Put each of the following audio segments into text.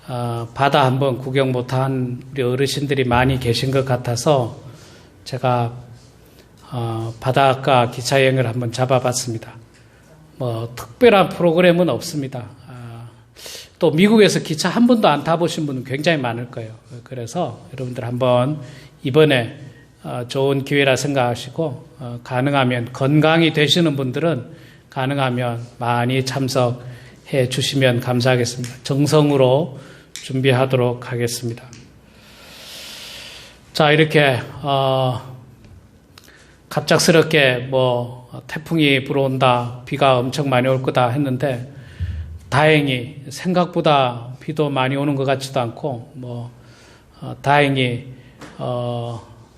바다 한번 구경 못한 우리 어르신들이 많이 계신 것 같아서 제가 바닷가 기차여행을 한번 잡아봤습니다. 뭐 특별한 프로그램은 없습니다. 또 미국에서 기차 한 번도 안 타보신 분은 굉장히 많을 거예요. 그래서 여러분들 한번 이번에 좋은 기회라 생각하시고 가능하면 건강이 되시는 분들은 가능하면 많이 참석해 주시면 감사하겠습니다. 정성으로 준비하도록 하겠습니다. 자, 이렇게 갑작스럽게 태풍이 불어온다, 비가 엄청 많이 올 거다 했는데 다행히 생각보다 비도 많이 오는 것 같지도 않고 다행히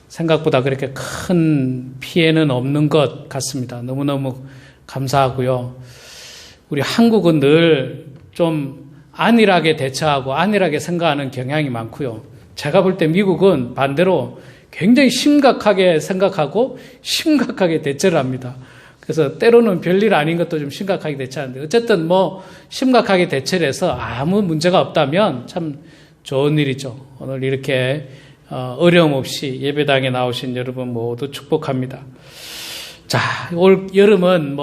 생각보다 그렇게 큰 피해는 없는 것 같습니다. 너무너무 감사하고요. 우리 한국은 늘 좀 안일하게 대처하고 안일하게 생각하는 경향이 많고요. 제가 볼 때 미국은 반대로 굉장히 심각하게 생각하고 심각하게 대처를 합니다. 그래서 때로는 별일 아닌 것도 좀 심각하게 대처하는데 어쨌든 심각하게 대처를 해서 아무 문제가 없다면 참 좋은 일이죠. 오늘 이렇게 어려움 없이 예배당에 나오신 여러분 모두 축복합니다. 자, 올 여름은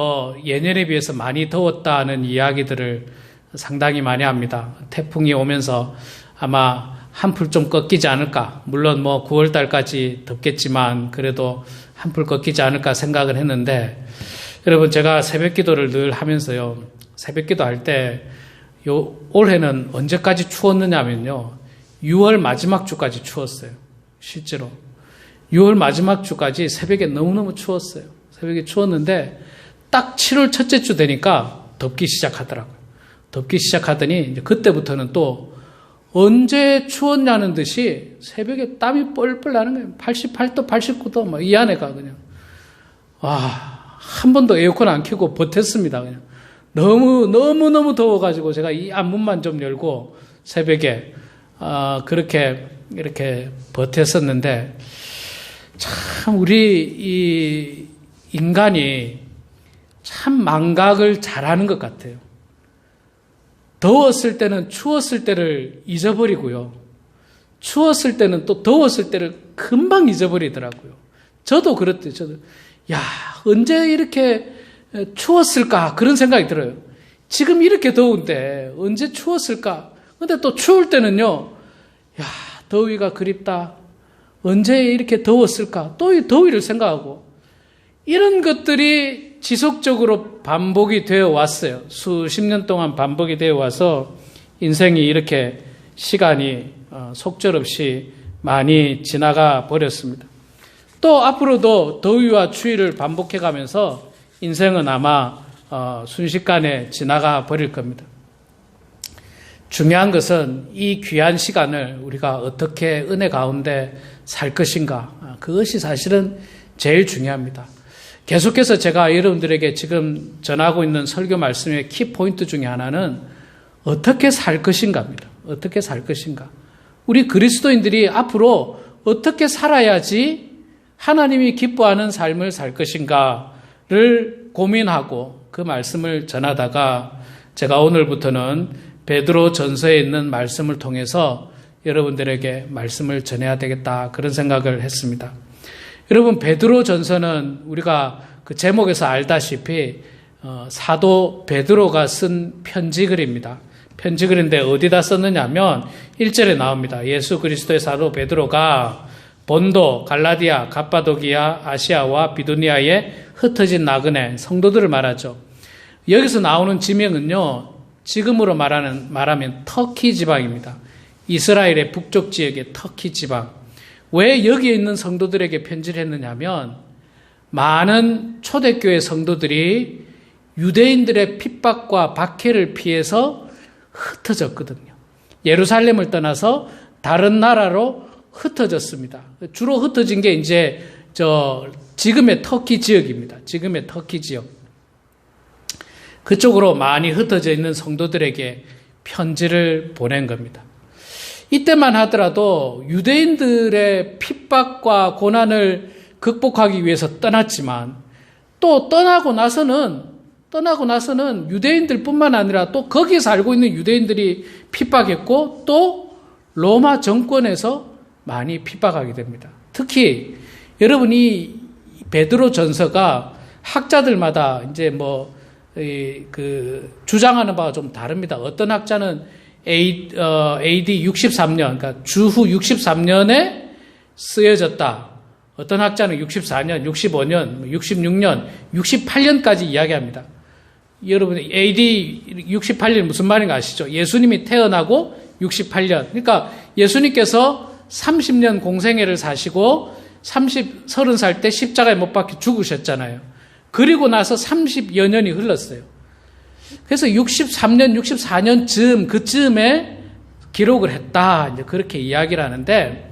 예년에 비해서 많이 더웠다는 이야기들을 상당히 많이 합니다. 태풍이 오면서 아마 한풀 좀 꺾이지 않을까. 물론 9월 달까지 덥겠지만 그래도 한풀 꺾이지 않을까 생각을 했는데 여러분, 제가 새벽 기도를 늘 하면서요. 새벽 기도 할 때 올해는 언제까지 추웠느냐면요. 6월 마지막 주까지 추웠어요. 실제로. 6월 마지막 주까지 새벽에 너무너무 추웠어요. 새벽에 추웠는데 딱 7월 첫째 주 되니까 덥기 시작하더라고요. 덥기 시작하더니 이제 그때부터는 또 언제 추웠냐는 듯이 새벽에 땀이 뻘뻘 나는 거예요. 88도, 89도 이 안에가 그냥. 한 번도 에어컨 안 켜고 버텼습니다. 그냥. 너무 더워가지고 제가 이 앞문만 좀 열고 새벽에, 그렇게, 이렇게 버텼었는데, 참, 우리 이 인간이 참 망각을 잘하는 것 같아요. 더웠을 때는 추웠을 때를 잊어버리고요. 추웠을 때는 또 더웠을 때를 금방 잊어버리더라고요. 저도 그렇대요. 저도. 언제 이렇게 추웠을까? 그런 생각이 들어요. 지금 이렇게 더운데 언제 추웠을까? 근데 또 추울 때는요, 더위가 그립다. 언제 이렇게 더웠을까? 또 이 더위를 생각하고. 이런 것들이 지속적으로 반복이 되어 왔어요. 수십 년 동안 반복이 되어 와서 인생이 이렇게 시간이 속절없이 많이 지나가 버렸습니다. 또 앞으로도 더위와 추위를 반복해 가면서 인생은 아마 순식간에 지나가 버릴 겁니다. 중요한 것은 이 귀한 시간을 우리가 어떻게 은혜 가운데 살 것인가, 그것이 사실은 제일 중요합니다. 계속해서 제가 여러분들에게 지금 전하고 있는 설교 말씀의 키포인트 중에 하나는 어떻게 살 것인가입니다. 어떻게 살 것인가. 우리 그리스도인들이 앞으로 어떻게 살아야지 하나님이 기뻐하는 삶을 살 것인가를 고민하고 그 말씀을 전하다가 제가 오늘부터는 베드로 전서에 있는 말씀을 통해서 여러분들에게 말씀을 전해야 되겠다, 그런 생각을 했습니다. 여러분, 베드로 전서는 우리가 그 제목에서 알다시피 사도 베드로가 쓴 편지글입니다. 편지글인데 어디다 썼느냐면 1절에 나옵니다. 예수 그리스도의 사도 베드로가 본도, 갈라디아, 갑바도기아, 아시아와 비두니아에 흩어진 나그네 성도들을 말하죠. 여기서 나오는 지명은요, 지금으로 말하면 터키 지방입니다. 이스라엘의 북쪽 지역의 터키 지방. 왜 여기에 있는 성도들에게 편지를 했느냐면 많은 초대교회 성도들이 유대인들의 핍박과 박해를 피해서 흩어졌거든요. 예루살렘을 떠나서 다른 나라로 흩어졌습니다. 주로 흩어진 게 이제 지금의 터키 지역입니다. 지금의 터키 지역. 그쪽으로 많이 흩어져 있는 성도들에게 편지를 보낸 겁니다. 이때만 하더라도 유대인들의 핍박과 고난을 극복하기 위해서 떠났지만 또 떠나고 나서는 떠나고 나서는 유대인들뿐만 아니라 또 거기에 살고 있는 유대인들이 핍박했고 또 로마 정권에서 많이 핍박하게 됩니다. 특히 여러분이 베드로 전서가 학자들마다 이제 주장하는 바가 좀 다릅니다. 어떤 학자는 AD 63년, 그러니까 주후 63년에 쓰여졌다. 어떤 학자는 64년, 65년, 66년, 68년까지 이야기합니다. 여러분, AD 68년 무슨 말인가 아시죠? 예수님이 태어나고 68년. 그러니까 예수님께서 30년 공생애를 사시고 30살 때 십자가에 못 박혀 죽으셨잖아요. 그리고 나서 30여 년이 흘렀어요. 그래서 63년, 64년쯤 그쯤에 기록을 했다. 이제 그렇게 이야기를 하는데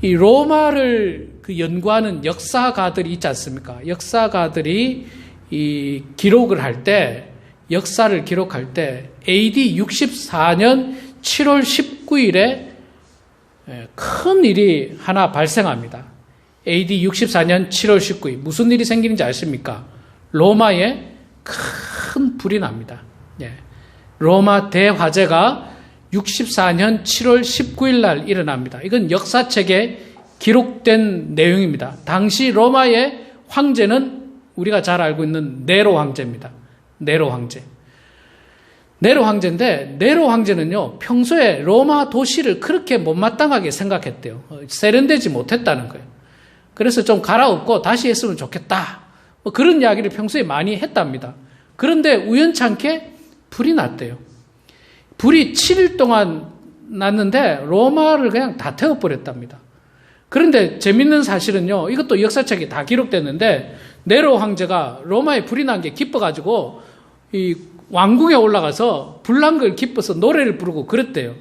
이 로마를 연구하는 역사가들이 있지 않습니까? 역사가들이 이 기록을 할 때, 역사를 기록할 때 AD 64년 7월 19일에 큰 일이 하나 발생합니다. AD 64년 7월 19일. 무슨 일이 생기는지 아십니까? 로마에 큰 불이 납니다. 로마 대화재가 64년 7월 19일 날 일어납니다. 이건 역사책에 기록된 내용입니다. 당시 로마의 황제는 우리가 잘 알고 있는 네로 황제입니다. 네로 황제. 네로 황제인데 네로 황제는요, 평소에 로마 도시를 그렇게 못마땅하게 생각했대요. 세련되지 못했다는 거예요. 그래서 좀 갈아엎고 다시 했으면 좋겠다. 그런 이야기를 평소에 많이 했답니다. 그런데 우연찮게 불이 났대요. 불이 7일 동안 났는데 로마를 그냥 다 태워버렸답니다. 그런데 재밌는 사실은요, 이것도 역사책에 다 기록됐는데 네로 황제가 로마에 불이 난 게 기뻐가지고 이 왕궁에 올라가서 불난 걸 기뻐서 노래를 부르고 그랬대요.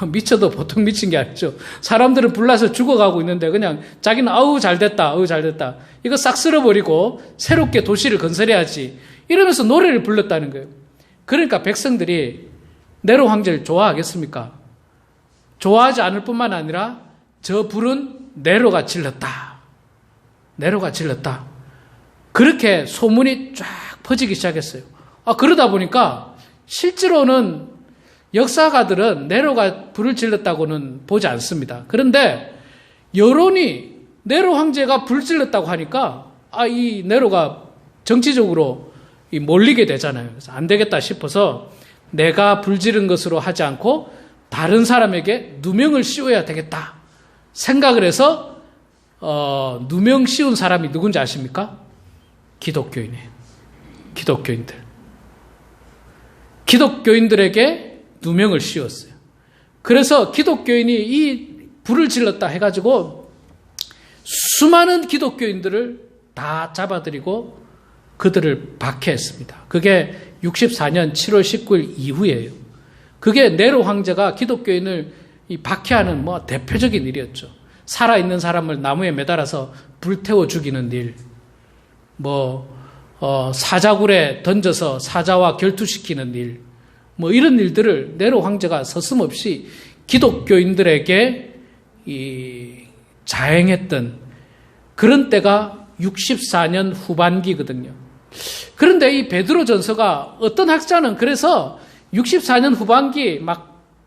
미쳐도 보통 미친 게 아니죠. 사람들은 불나서 죽어가고 있는데 그냥 자기는 아우 잘됐다, 아우 잘됐다. 이거 싹 쓸어버리고 새롭게 도시를 건설해야지. 이러면서 노래를 불렀다는 거예요. 그러니까 백성들이 네로 황제를 좋아하겠습니까? 좋아하지 않을 뿐만 아니라 저 불은 네로가 질렀다. 네로가 질렀다. 그렇게 소문이 쫙 퍼지기 시작했어요. 그러다 보니까 실제로는 역사가들은 네로가 불을 질렀다고는 보지 않습니다. 그런데 여론이 네로 황제가 불 질렀다고 하니까 이 네로가 정치적으로 몰리게 되잖아요. 그래서 안 되겠다 싶어서 내가 불 지른 것으로 하지 않고 다른 사람에게 누명을 씌워야 되겠다 생각을 해서 누명 씌운 사람이 누군지 아십니까? 기독교인이에요. 기독교인들. 기독교인들에게 누명을 씌웠어요. 그래서 기독교인이 이 불을 질렀다 해가지고 수많은 기독교인들을 다 잡아들이고 그들을 박해했습니다. 그게 64년 7월 19일 이후예요. 그게 네로 황제가 기독교인을 박해하는 대표적인 일이었죠. 살아있는 사람을 나무에 매달아서 불태워 죽이는 일, 사자굴에 던져서 사자와 결투시키는 일, 이런 일들을 네로 황제가 서슴없이 기독교인들에게 자행했던 그런 때가 64년 후반기거든요. 그런데 이 베드로 전서가 어떤 학자는 그래서 64년 후반기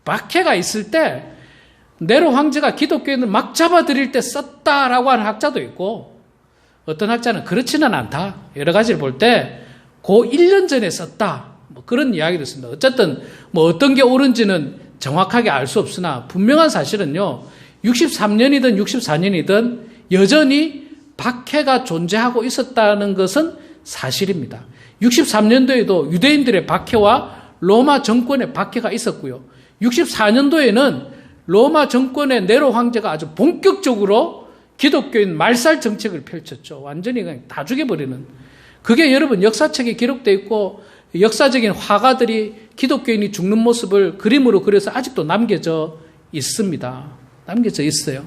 박해가 있을 때 네로 황제가 기독교인을 막 잡아들일 때 썼다라고 하는 학자도 있고, 어떤 학자는 그렇지는 않다. 여러 가지를 볼 때 그 1년 전에 썼다. 그런 이야기도 있습니다. 어쨌든 어떤 게 옳은지는 정확하게 알 수 없으나 분명한 사실은요, 63년이든 64년이든 여전히 박해가 존재하고 있었다는 것은 사실입니다. 63년도에도 유대인들의 박해와 로마 정권의 박해가 있었고요. 64년도에는 로마 정권의 네로 황제가 아주 본격적으로 기독교인 말살 정책을 펼쳤죠. 완전히 그냥 다 죽여버리는. 그게 여러분 역사책에 기록되어 있고 역사적인 화가들이 기독교인이 죽는 모습을 그림으로 그려서 아직도 남겨져 있습니다. 남겨져 있어요.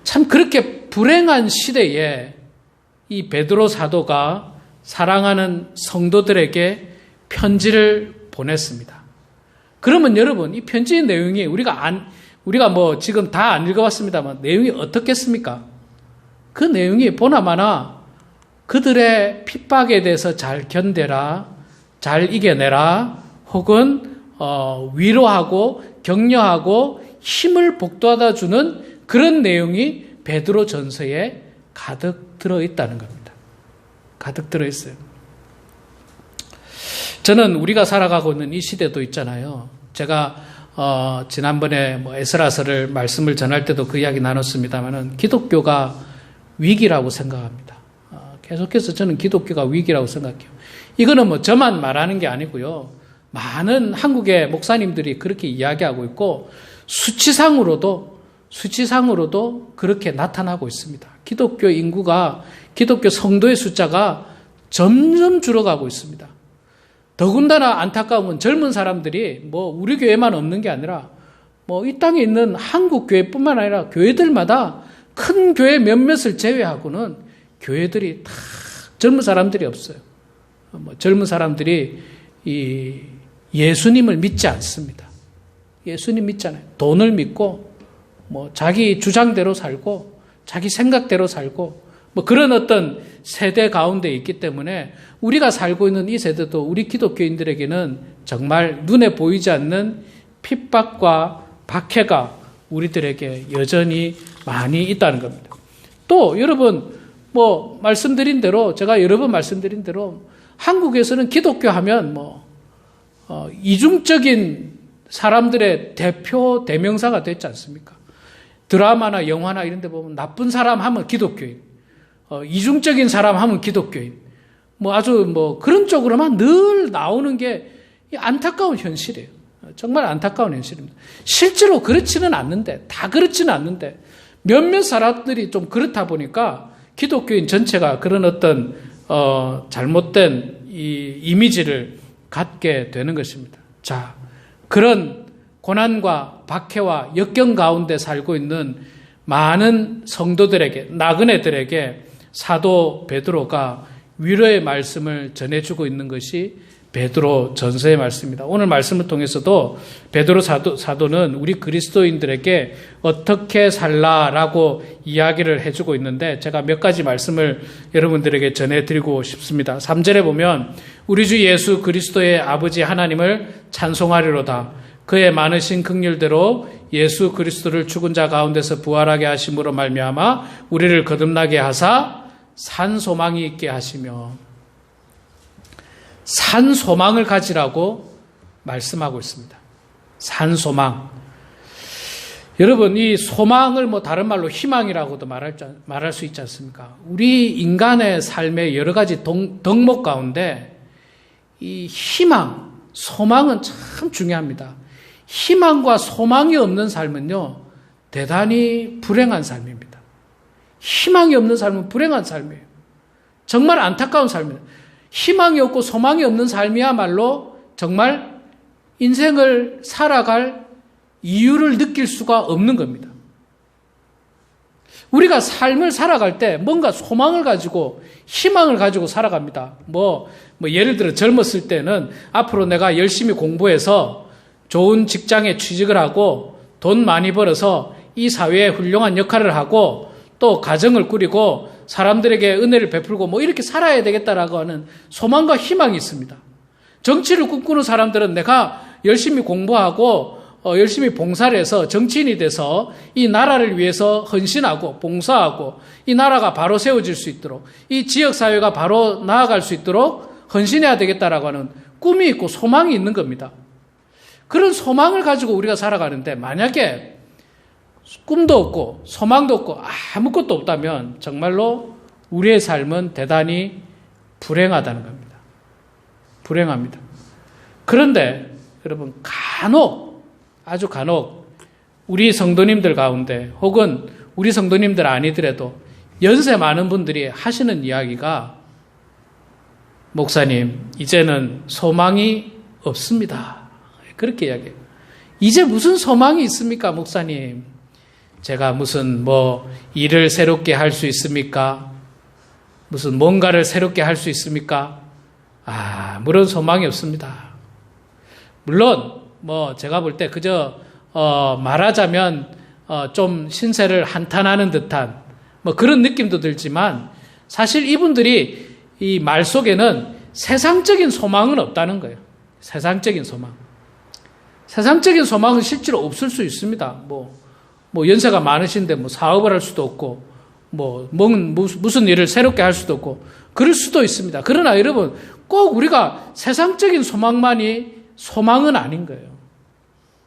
참 그렇게 불행한 시대에 이 베드로 사도가 사랑하는 성도들에게 편지를 보냈습니다. 그러면 여러분, 이 편지의 내용이 우리가 지금 다 안 읽어봤습니다만 내용이 어떻겠습니까? 그 내용이 보나마나 그들의 핍박에 대해서 잘 견뎌라, 잘 이겨내라, 혹은 위로하고 격려하고 힘을 북돋아 주는 그런 내용이 베드로 전서에 가득 들어있다는 겁니다. 가득 들어있어요. 저는 우리가 살아가고 있는 이 시대도 있잖아요. 제가 지난번에 에스라서를 말씀을 전할 때도 그 이야기 나눴습니다만은 기독교가 위기라고 생각합니다. 계속해서 저는 기독교가 위기라고 생각해요. 이거는 저만 말하는 게 아니고요. 많은 한국의 목사님들이 그렇게 이야기하고 있고 수치상으로도 그렇게 나타나고 있습니다. 기독교 인구가, 기독교 성도의 숫자가 점점 줄어가고 있습니다. 더군다나 안타까운 건 젊은 사람들이 우리 교회만 없는 게 아니라 이 땅에 있는 한국 교회뿐만 아니라 교회들마다 큰 교회 몇몇을 제외하고는 교회들이 다 젊은 사람들이 없어요. 젊은 사람들이 이 예수님을 믿지 않습니다. 예수님 믿잖아요. 돈을 믿고 자기 주장대로 살고 자기 생각대로 살고 그런 어떤 세대 가운데 있기 때문에 우리가 살고 있는 이 세대도 우리 기독교인들에게는 정말 눈에 보이지 않는 핍박과 박해가 우리들에게 여전히 많이 있다는 겁니다. 또 여러분 말씀드린 대로, 제가 여러 번 말씀드린 대로 한국에서는 기독교 하면 이중적인 사람들의 대표 대명사가 됐지 않습니까? 드라마나 영화나 이런 데 보면 나쁜 사람 하면 기독교인, 이중적인 사람 하면 기독교인, 아주 그런 쪽으로만 늘 나오는 게 안타까운 현실이에요. 정말 안타까운 현실입니다. 실제로 그렇지는 않는데, 다 그렇지는 않는데, 몇몇 사람들이 좀 그렇다 보니까 기독교인 전체가 그런 어떤, 잘못된 이 이미지를 갖게 되는 것입니다. 자, 그런 고난과 박해와 역경 가운데 살고 있는 많은 성도들에게, 나그네들에게 사도 베드로가 위로의 말씀을 전해주고 있는 것이 베드로 전서의 말씀입니다. 오늘 말씀을 통해서도 베드로 사도는 우리 그리스도인들에게 어떻게 살라라고 이야기를 해주고 있는데 제가 몇 가지 말씀을 여러분들에게 전해드리고 싶습니다. 3절에 보면 우리 주 예수 그리스도의 아버지 하나님을 찬송하리로다. 그의 많으신 긍휼대로 예수 그리스도를 죽은 자 가운데서 부활하게 하심으로 말미암아 우리를 거듭나게 하사 산 소망이 있게 하시며, 산 소망을 가지라고 말씀하고 있습니다. 산 소망. 여러분, 이 소망을 다른 말로 희망이라고도 말할 수 있지 않습니까? 우리 인간의 삶의 여러 가지 덕목 가운데 이 희망, 소망은 참 중요합니다. 희망과 소망이 없는 삶은요, 대단히 불행한 삶입니다. 희망이 없는 삶은 불행한 삶이에요. 정말 안타까운 삶이에요. 희망이 없고 소망이 없는 삶이야말로 정말 인생을 살아갈 이유를 느낄 수가 없는 겁니다. 우리가 삶을 살아갈 때 뭔가 소망을 가지고 희망을 가지고 살아갑니다. 예를 들어 젊었을 때는 앞으로 내가 열심히 공부해서 좋은 직장에 취직을 하고 돈 많이 벌어서 이 사회에 훌륭한 역할을 하고 또 가정을 꾸리고 사람들에게 은혜를 베풀고 이렇게 살아야 되겠다라고 하는 소망과 희망이 있습니다. 정치를 꿈꾸는 사람들은 내가 열심히 공부하고 열심히 봉사를 해서 정치인이 돼서 이 나라를 위해서 헌신하고 봉사하고 이 나라가 바로 세워질 수 있도록 이 지역사회가 바로 나아갈 수 있도록 헌신해야 되겠다라고 하는 꿈이 있고 소망이 있는 겁니다. 그런 소망을 가지고 우리가 살아가는데 만약에 꿈도 없고 소망도 없고 아무것도 없다면 정말로 우리의 삶은 대단히 불행하다는 겁니다. 불행합니다. 그런데 여러분 아주 간혹 우리 성도님들 가운데 혹은 우리 성도님들 아니더라도 연세 많은 분들이 하시는 이야기가 목사님 이제는 소망이 없습니다. 그렇게 이야기해요. 이제 무슨 소망이 있습니까 목사님? 제가 무슨 일을 새롭게 할 수 있습니까? 무슨 뭔가를 새롭게 할 수 있습니까? 아무런 소망이 없습니다. 물론 제가 볼 때 그저 말하자면 좀 신세를 한탄하는 듯한 그런 느낌도 들지만 사실 이분들이 이 말 속에는 세상적인 소망은 없다는 거예요. 세상적인 소망. 세상적인 소망은 실제로 없을 수 있습니다. 뭐 연세가 많으신데 뭐 사업을 할 수도 없고, 무슨 일을 새롭게 할 수도 없고, 그럴 수도 있습니다. 그러나 여러분, 꼭 우리가 세상적인 소망만이 소망은 아닌 거예요.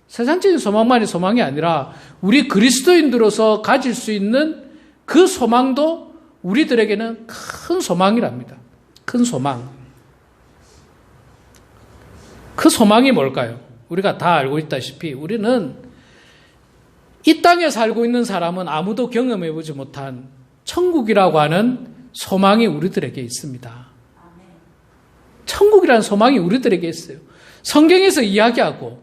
세상적인 소망만이 소망이 아니라 우리 그리스도인들로서 가질 수 있는 그 소망도 우리들에게는 큰 소망이랍니다. 큰 소망. 그 소망이 뭘까요? 우리가 다 알고 있다시피 우리는 이 땅에 살고 있는 사람은 아무도 경험해보지 못한 천국이라고 하는 소망이 우리들에게 있습니다. 천국이라는 소망이 우리들에게 있어요. 성경에서 이야기하고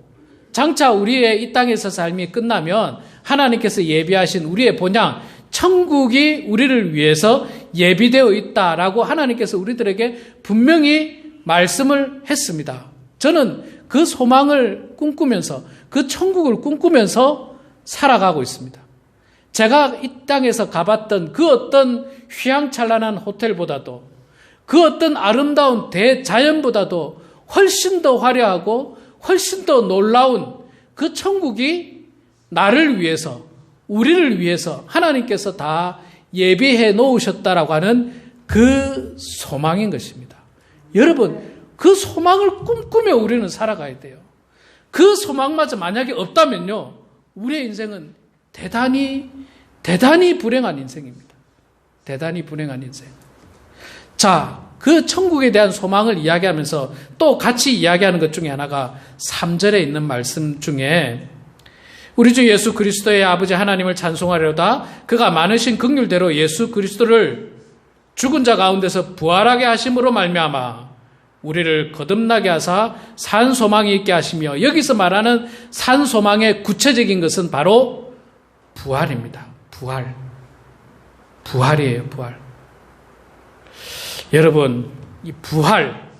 장차 우리의 이 땅에서 삶이 끝나면 하나님께서 예비하신 우리의 본향 천국이 우리를 위해서 예비되어 있다라고 하나님께서 우리들에게 분명히 말씀을 했습니다. 저는 그 소망을 꿈꾸면서 그 천국을 꿈꾸면서 살아가고 있습니다. 제가 이 땅에서 가봤던 그 어떤 휘황찬란한 호텔보다도 그 어떤 아름다운 대자연보다도 훨씬 더 화려하고 훨씬 더 놀라운 그 천국이 나를 위해서, 우리를 위해서 하나님께서 다 예비해 놓으셨다라고 하는 그 소망인 것입니다. 여러분, 그 소망을 꿈꾸며 우리는 살아가야 돼요. 그 소망마저 만약에 없다면요, 우리의 인생은 대단히 불행한 인생입니다. 대단히 불행한 인생. 자, 그 천국에 대한 소망을 이야기하면서 또 같이 이야기하는 것 중에 하나가 3절에 있는 말씀 중에 우리 주 예수 그리스도의 아버지 하나님을 찬송하려다 그가 많으신 긍휼대로 예수 그리스도를 죽은 자 가운데서 부활하게 하심으로 말미암아 우리를 거듭나게 하사 산 소망이 있게 하시며, 여기서 말하는 산 소망의 구체적인 것은 바로 부활입니다. 부활이에요. 부활. 여러분, 이 부활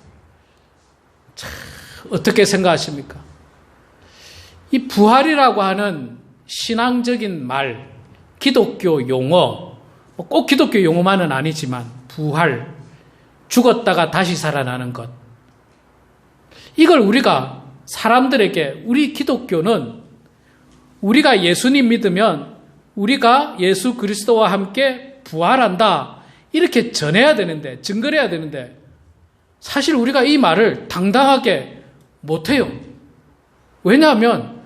어떻게 생각하십니까? 이 부활이라고 하는 신앙적인 말, 기독교 용어, 꼭 기독교 용어만은 아니지만 부활, 죽었다가 다시 살아나는 것, 이걸 우리가 사람들에게, 우리 기독교는 우리가 예수님 믿으면 우리가 예수 그리스도와 함께 부활한다, 이렇게 전해야 되는데, 증거를 해야 되는데 사실 우리가 이 말을 당당하게 못해요. 왜냐하면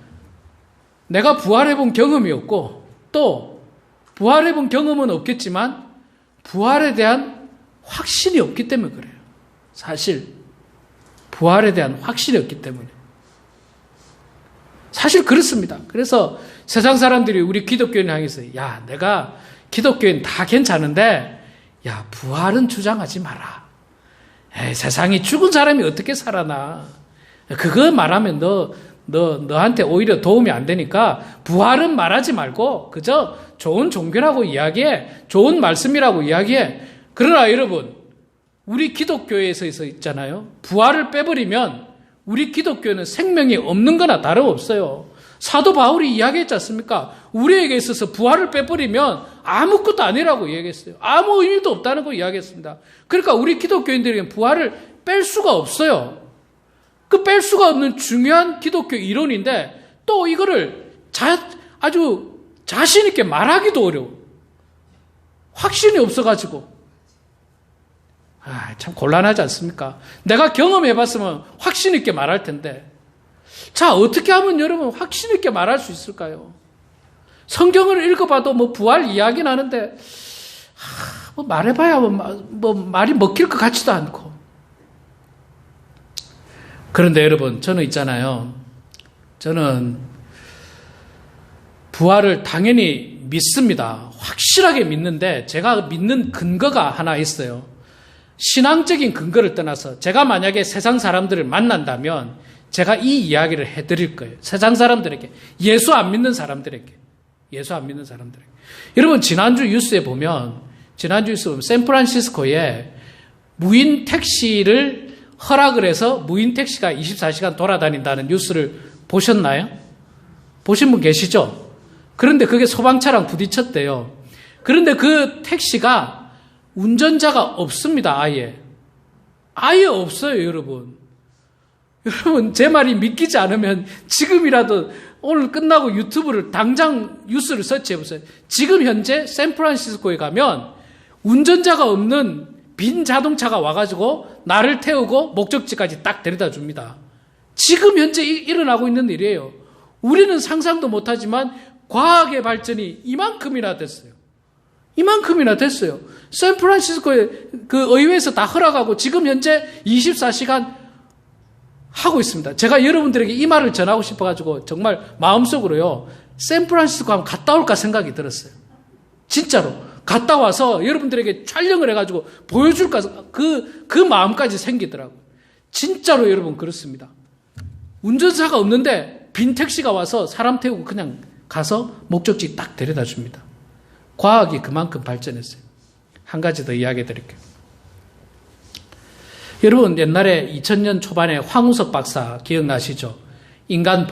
내가 부활해본 경험이 없고, 또 부활해본 경험은 없겠지만 부활에 대한 확신이 없기 때문에 그래요. 사실 부활에 대한 확신이 없기 때문에. 사실 그렇습니다. 그래서 세상 사람들이 우리 기독교인 향해서, 야, 내가 기독교인 다 괜찮은데 야, 부활은 주장하지 마라. 에이, 세상에 죽은 사람이 어떻게 살아나. 그거 말하면 너한테 오히려 도움이 안 되니까 부활은 말하지 말고 그저 좋은 종교라고 이야기해. 좋은 말씀이라고 이야기해. 그러나 여러분, 우리 기독교에서 있잖아요. 부활을 빼버리면 우리 기독교는 생명이 없는 거나 다름없어요. 사도 바울이 이야기했지 않습니까? 우리에게 있어서 부활을 빼버리면 아무것도 아니라고 이야기했어요. 아무 의미도 없다는 거 이야기했습니다. 그러니까 우리 기독교인들에게는 부활을 뺄 수가 없어요. 그 뺄 수가 없는 중요한 기독교 이론인데 또 이거를 아주 자신 있게 말하기도 어려워. 확신이 없어가지고. 참 곤란하지 않습니까? 내가 경험해봤으면 확신 있게 말할 텐데. 자, 어떻게 하면 여러분 확신 있게 말할 수 있을까요? 성경을 읽어봐도 뭐 부활 이야기는 하는데 뭐 말해봐야 뭐 말이 먹힐 것 같지도 않고. 그런데 여러분, 저는 있잖아요. 저는 부활을 당연히 믿습니다. 확실하게 믿는데 제가 믿는 근거가 하나 있어요. 신앙적인 근거를 떠나서 제가 만약에 세상 사람들을 만난다면 제가 이 이야기를 해드릴 거예요. 세상 사람들에게, 예수 안 믿는 사람들에게. 여러분, 지난주 뉴스에 보면 샌프란시스코에 무인 택시를 허락을 해서 무인 택시가 24시간 돌아다닌다는 뉴스를 보셨나요? 보신 분 계시죠? 그런데 그게 소방차랑 부딪혔대요. 그런데 그 택시가 운전자가 없습니다. 아예 없어요, 여러분. 여러분, 제 말이 믿기지 않으면 지금이라도 오늘 끝나고 유튜브를 당장 뉴스를 서치해보세요. 지금 현재 샌프란시스코에 가면 운전자가 없는 빈 자동차가 와가지고 나를 태우고 목적지까지 딱 데려다 줍니다. 지금 현재 일어나고 있는 일이에요. 우리는 상상도 못하지만 과학의 발전이 이만큼이나 됐어요. 샌프란시스코의 그 의회에서 다 허락하고 지금 현재 24시간 하고 있습니다. 제가 여러분들에게 이 말을 전하고 싶어가지고 정말 마음속으로요, 샌프란시스코 한번 갔다 올까 생각이 들었어요. 진짜로. 갔다 와서 여러분들에게 촬영을 해가지고 보여줄까, 그 마음까지 생기더라고요. 진짜로 여러분 그렇습니다. 운전사가 없는데 빈 택시가 와서 사람 태우고 그냥 가서 목적지 딱 데려다 줍니다. 과학이 그만큼 발전했어요. 한 가지 더 이야기 드릴게요. 여러분, 옛날에 2000년 초반에 황우석 박사 기억나시죠? 인간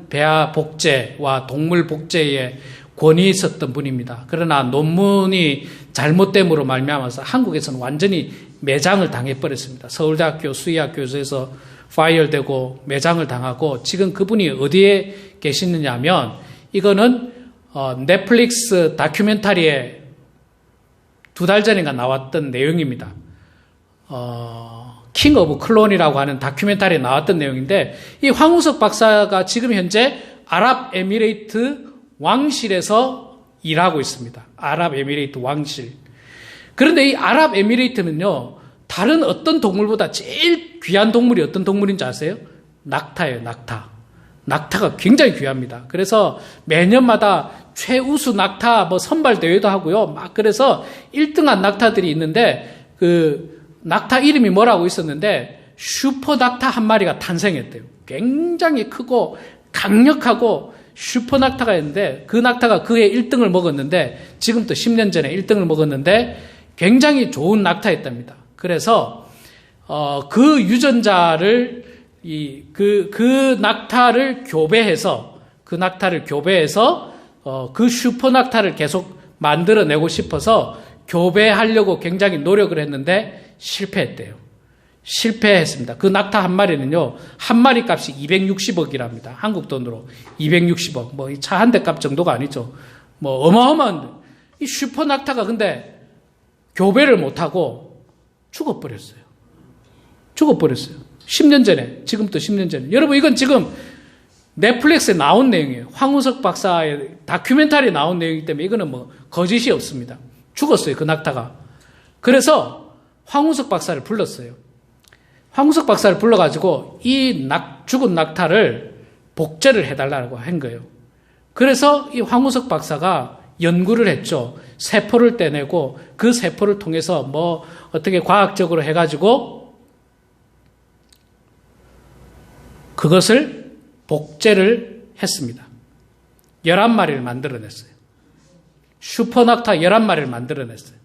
배아 복제와 동물 복제에 권위 있었던 분입니다. 그러나 논문이 잘못됨으로 말미암아서 한국에서는 완전히 매장을 당해버렸습니다. 서울대학교 수의학교에서 파이어되고 매장을 당하고, 지금 그분이 어디에 계시느냐 하면, 이거는 넷플릭스 다큐멘터리에 2달 전인가 나왔던 내용입니다. 킹 오브 클론이라고 하는 다큐멘터리에 나왔던 내용인데, 이 황우석 박사가 지금 현재 아랍에미레이트 왕실에서 일하고 있습니다. 아랍에미레이트 왕실. 그런데 이 아랍에미레이트는요, 다른 어떤 동물보다 제일 귀한 동물이 어떤 동물인지 아세요? 낙타예요, 낙타. 낙타가 굉장히 귀합니다. 그래서 매년마다 최우수 낙타 선발 대회도 하고요. 그래서 1등한 낙타들이 있는데, 그 낙타 이름이 뭐라고 있었는데, 슈퍼 낙타 한 마리가 탄생했대요. 굉장히 크고 강력하고 슈퍼 낙타가 있는데, 그 낙타가 그해 1등을 먹었는데, 지금부터 10년 전에 1등을 먹었는데 굉장히 좋은 낙타였답니다. 그래서 그 유전자를 그 낙타를 교배해서 그 슈퍼 낙타를 계속 만들어내고 싶어서 교배하려고 굉장히 노력을 했는데 실패했대요. 실패했습니다. 그 낙타 한 마리는요, 한 마리 값이 260억이랍니다. 한국 돈으로 260억. 뭐 이 차 한 대 값 정도가 아니죠. 뭐 어마어마한 이 슈퍼 낙타가 근데 교배를 못하고 죽어버렸어요. 10년 전에, 지금부터 10년 전에. 여러분, 이건 지금 넷플릭스에 나온 내용이에요. 황우석 박사의 다큐멘터리에 나온 내용이기 때문에 이거는 뭐 거짓이 없습니다. 죽었어요, 그 낙타가. 그래서 황우석 박사를 불렀어요. 황우석 박사를 불러가지고 이 죽은 낙타를 복제를 해달라고 한 거예요. 그래서 이 황우석 박사가 연구를 했죠. 세포를 떼내고 그 세포를 통해서 뭐 어떻게 과학적으로 해가지고 그것을 복제를 했습니다. 11마리를 만들어냈어요. 슈퍼낙타 11마리를 만들어냈어요.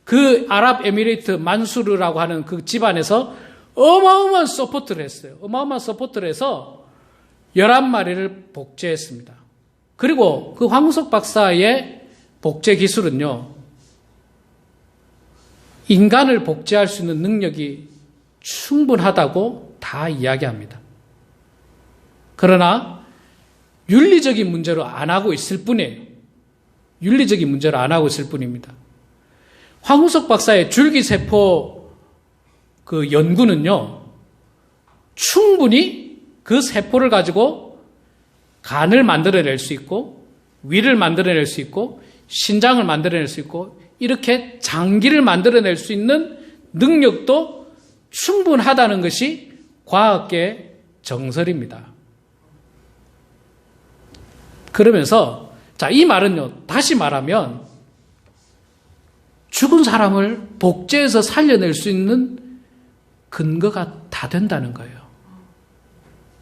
그 아랍에미레이트 만수르라고 하는 그 집안에서 어마어마한 서포트를 했어요. 어마어마한 서포트를 해서 11마리를 복제했습니다. 그리고 그 황우석 박사의 복제 기술은요, 인간을 복제할 수 있는 능력이 충분하다고 다 이야기합니다. 그러나 윤리적인 문제로 안 하고 있을 뿐이에요. 윤리적인 문제로 안 하고 있을 뿐입니다. 황우석 박사의 줄기세포 그 연구는요, 충분히 그 세포를 가지고 간을 만들어낼 수 있고, 위를 만들어낼 수 있고, 신장을 만들어낼 수 있고, 이렇게 장기를 만들어낼 수 있는 능력도 충분하다는 것이 과학계의 정설입니다. 그러면서, 자, 이 말은요, 다시 말하면, 죽은 사람을 복제해서 살려낼 수 있는 근거가 다 된다는 거예요.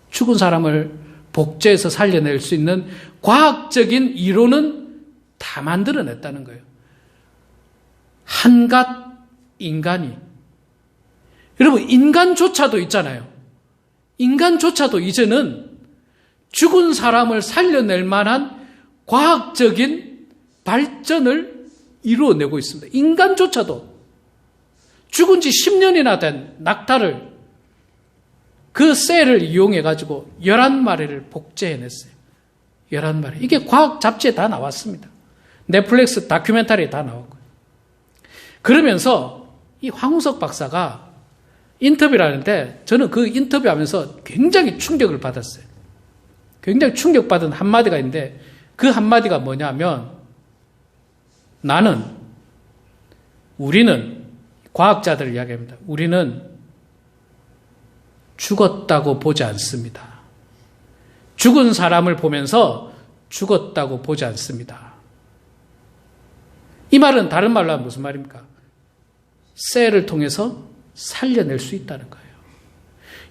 죽은 사람을 복제해서 살려낼 수 있는 과학적인 이론은 다 만들어냈다는 거예요. 한갓 인간이. 여러분, 인간조차도 있잖아요. 인간조차도 이제는 죽은 사람을 살려낼 만한 과학적인 발전을 이루어내고 있습니다. 인간조차도 죽은 지 10년이나 된 낙타를 그 쇠를 이용해가지고 11마리를 복제해냈어요. 11마리. 이게 과학 잡지에 다 나왔습니다. 넷플릭스 다큐멘터리에 다 나오고. 그러면서 이 황우석 박사가 인터뷰를 하는데 저는 그 인터뷰하면서 굉장히 충격을 받았어요. 굉장히 충격받은 한마디가 있는데 그 한마디가 뭐냐면 우리는 과학자들을 이야기합니다. 우리는 죽었다고 보지 않습니다. 죽은 사람을 보면서 죽었다고 보지 않습니다. 이 말은 다른 말로 하면 무슨 말입니까? 쇠를 통해서 살려낼 수 있다는 거예요.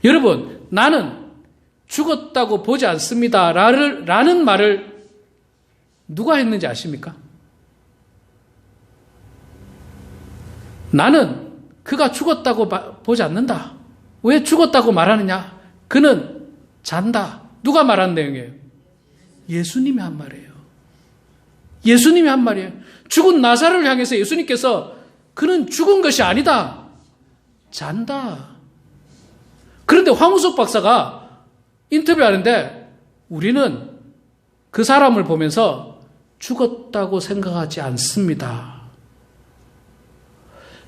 여러분, 나는 죽었다고 보지 않습니다. 라는 말을 누가 했는지 아십니까? 나는 그가 죽었다고 보지 않는다. 왜 죽었다고 말하느냐? 그는 잔다. 누가 말한 내용이에요? 예수님이 한 말이에요. 예수님이 한 말이에요. 죽은 나사로를 향해서 예수님께서 그는 죽은 것이 아니다. 잔다. 그런데 황우석 박사가 인터뷰하는데 우리는 그 사람을 보면서 죽었다고 생각하지 않습니다.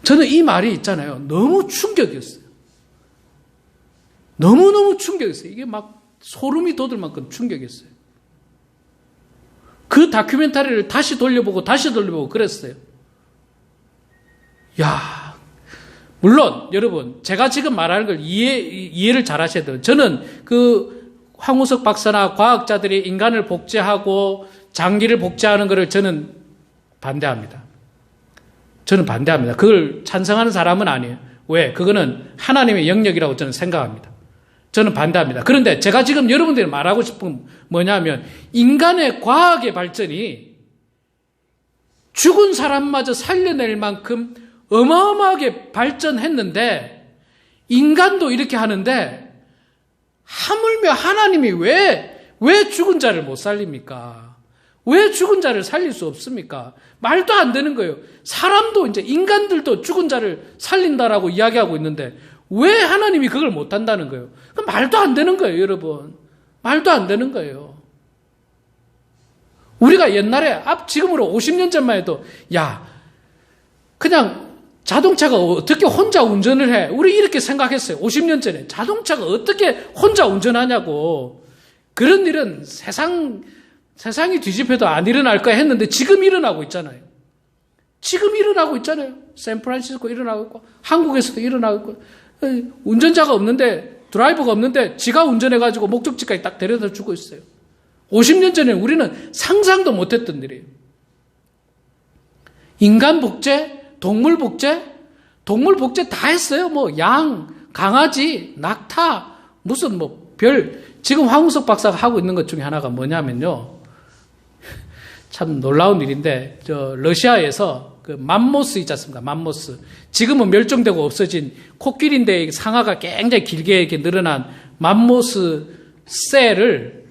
저는 이 말이 있잖아요. 너무 충격이었어요. 너무너무 충격이었어요. 이게 막 소름이 돋을 만큼 충격이었어요. 그 다큐멘터리를 다시 돌려보고 그랬어요. 야, 물론 여러분 제가 지금 말하는 걸 이해를 잘 하셔야 돼요. 저는 그 황우석 박사나 과학자들이 인간을 복제하고 장기를 복제하는 것을 저는 반대합니다. 저는 반대합니다. 그걸 찬성하는 사람은 아니에요. 왜? 그거는 하나님의 영역이라고 저는 생각합니다. 저는 반대합니다. 그런데 제가 지금 여러분들이 말하고 싶은 뭐냐면 인간의 과학의 발전이 죽은 사람마저 살려낼 만큼 어마어마하게 발전했는데 인간도 이렇게 하는데 하물며 하나님이 왜 죽은 자를 못 살립니까? 왜 죽은 자를 살릴 수 없습니까? 말도 안 되는 거예요. 사람도 이제 인간들도 죽은 자를 살린다라고 이야기하고 있는데 왜 하나님이 그걸 못 한다는 거예요? 말도 안 되는 거예요, 여러분. 말도 안 되는 거예요. 우리가 옛날에 지금으로 50년 전만 해도 그냥 자동차가 어떻게 혼자 운전을 해? 우리 이렇게 생각했어요. 50년 전에 자동차가 어떻게 혼자 운전하냐고. 그런 일은 세상이 뒤집혀도 안 일어날 거야 했는데 지금 일어나고 있잖아요. 지금 일어나고 있잖아요. 샌프란시스코 일어나고 있고 한국에서도 일어나고 있고 운전자가 없는데 드라이버가 없는데 지가 운전해가지고 목적지까지 딱 데려다 주고 있어요. 50년 전에 우리는 상상도 못했던 일이에요. 인간 복제, 동물 복제 다 했어요. 뭐 양, 강아지, 낙타, 무슨 뭐 별. 지금 황우석 박사가 하고 있는 것 중에 하나가 뭐냐면요. 참 놀라운 일인데 러시아에서 그 맘모스 있지 않습니까? 맘모스. 지금은 멸종되고 없어진 코끼리인데 상아가 굉장히 길게 이렇게 늘어난 맘모스 쇠를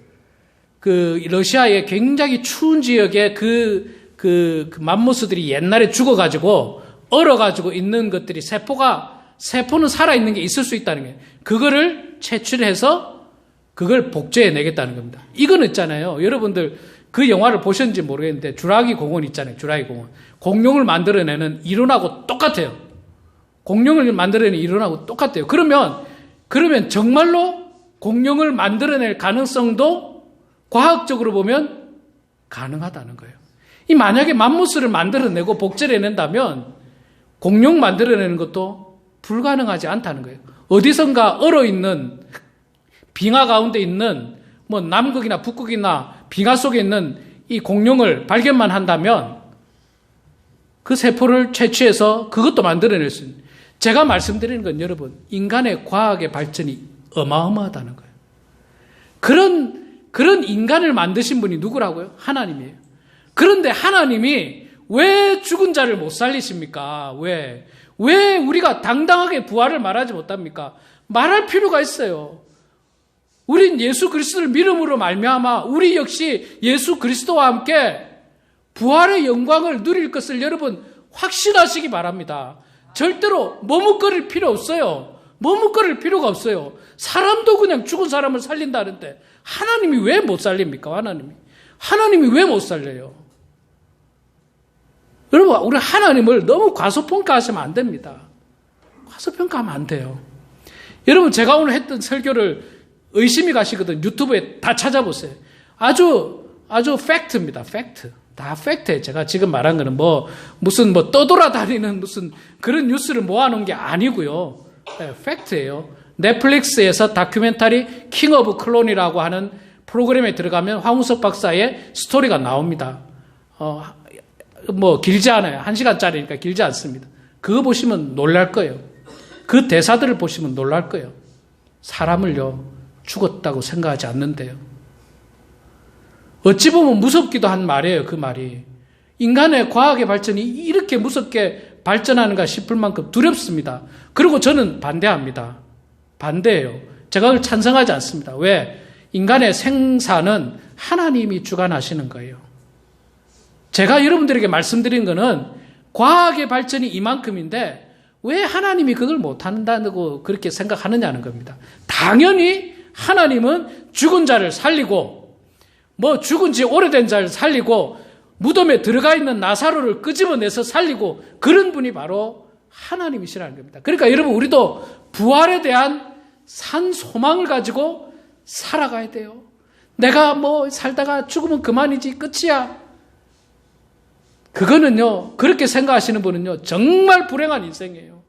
그 러시아의 굉장히 추운 지역에 그 맘모스들이 옛날에 죽어가지고 얼어가지고 있는 것들이 세포는 살아있는 게 있을 수 있다는 거예요. 그거를 채취해서 그걸 복제해내겠다는 겁니다. 이건 있잖아요. 여러분들 그 영화를 보셨는지 모르겠는데 주라기 공원 있잖아요. 주라기 공원. 공룡을 만들어내는 이론하고 똑같아요. 공룡을 만들어내는 이론하고 똑같아요. 그러면 정말로 공룡을 만들어낼 가능성도 과학적으로 보면 가능하다는 거예요. 이 만약에 맘모스를 만들어내고 복제를 해낸다면 공룡 만들어내는 것도 불가능하지 않다는 거예요. 어디선가 얼어있는 빙하 가운데 있는 뭐 남극이나 북극이나 빙하 속에 있는 이 공룡을 발견만 한다면 그 세포를 채취해서 그것도 만들어낼 수 있는. 제가 말씀드리는 건 여러분, 인간의 과학의 발전이 어마어마하다는 거예요. 그런 인간을 만드신 분이 누구라고요? 하나님이에요. 그런데 하나님이 왜 죽은 자를 못 살리십니까? 왜 우리가 당당하게 부활을 말하지 못합니까? 말할 필요가 있어요. 우린 예수 그리스도를 믿음으로 말미암아 우리 역시 예수 그리스도와 함께 부활의 영광을 누릴 것을 여러분 확신하시기 바랍니다. 절대로 머뭇거릴 필요 없어요. 머뭇거릴 필요가 없어요. 사람도 그냥 죽은 사람을 살린다는데 하나님이 왜 못 살립니까? 하나님이 왜 못 살려요? 여러분, 우리 하나님을 너무 과소평가하시면 안 됩니다. 과소평가하면 안 돼요. 여러분, 제가 오늘 했던 설교를 의심이 가시거든. 유튜브에 다 찾아보세요. 아주 팩트입니다. 팩트. 다 팩트예요. 제가 지금 말한 거는 무슨 떠돌아다니는 무슨 그런 뉴스를 모아놓은 게 아니고요. 네, 팩트예요. 넷플릭스에서 다큐멘터리 킹 오브 클론이라고 하는 프로그램에 들어가면 황우석 박사의 스토리가 나옵니다. 길지 않아요. 1시간짜리니까 길지 않습니다. 그거 보시면 놀랄 거예요. 그 대사들을 보시면 놀랄 거예요. 사람을요, 죽었다고 생각하지 않는데요. 어찌 보면 무섭기도 한 말이에요, 그 말이. 인간의 과학의 발전이 이렇게 무섭게 발전하는가 싶을 만큼 두렵습니다. 그리고 저는 반대합니다. 반대예요. 제가 그걸 찬성하지 않습니다. 왜? 인간의 생사는 하나님이 주관하시는 거예요. 제가 여러분들에게 말씀드린 거는 과학의 발전이 이만큼인데 왜 하나님이 그걸 못한다고 그렇게 생각하느냐는 겁니다. 당연히 하나님은 죽은 자를 살리고 죽은 지 오래된 자를 살리고 무덤에 들어가 있는 나사로를 끄집어내서 살리고 그런 분이 바로 하나님이시라는 겁니다. 그러니까 여러분, 우리도 부활에 대한 산 소망을 가지고 살아가야 돼요. 내가 살다가 죽으면 그만이지 끝이야. 그거는요, 그렇게 생각하시는 분은요, 정말 불행한 인생이에요.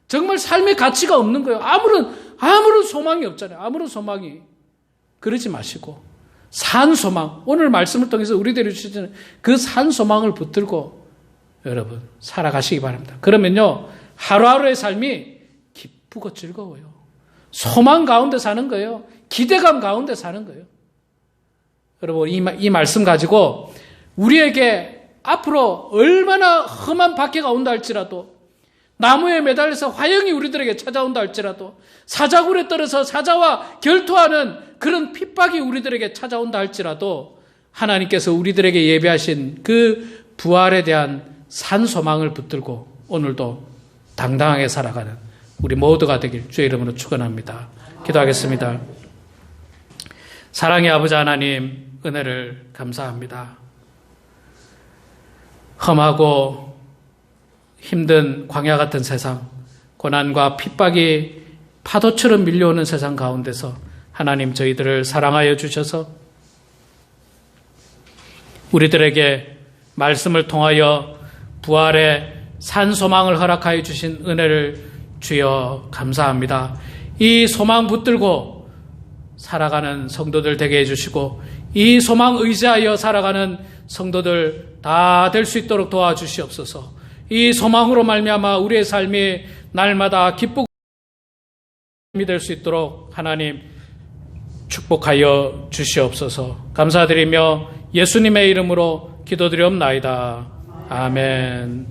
정말 삶의 가치가 없는 거예요. 아무런 소망이 없잖아요. 아무런 소망이. 그러지 마시고 산 소망, 오늘 말씀을 통해서 우리들이 주시는 그 산 소망을 붙들고 여러분 살아가시기 바랍니다. 그러면요, 하루하루의 삶이 기쁘고 즐거워요. 소망 가운데 사는 거예요. 기대감 가운데 사는 거예요. 여러분, 이 말씀 가지고 우리에게 앞으로 얼마나 험한 박해가 온다 할지라도, 나무에 매달려서 화형이 우리들에게 찾아온다 할지라도, 사자굴에 떨어서 사자와 결투하는 그런 핍박이 우리들에게 찾아온다 할지라도 하나님께서 우리들에게 예비하신 그 부활에 대한 산 소망을 붙들고 오늘도 당당하게 살아가는 우리 모두가 되길 주의 이름으로 축원합니다. 기도하겠습니다. 사랑의 아버지 하나님, 은혜를 감사합니다. 험하고 힘든 광야 같은 세상, 고난과 핍박이 파도처럼 밀려오는 세상 가운데서 하나님, 저희들을 사랑하여 주셔서 우리들에게 말씀을 통하여 부활의 산 소망을 허락하여 주신 은혜를 주여 감사합니다. 이 소망 붙들고 살아가는 성도들 되게 해주시고 이 소망 의지하여 살아가는 성도들 다 될 수 있도록 도와주시옵소서. 이 소망으로 말미암아 우리의 삶이 날마다 기쁘고 될 수 있도록 하나님 축복하여 주시옵소서. 감사드리며 예수님의 이름으로 기도드리옵나이다. 아멘.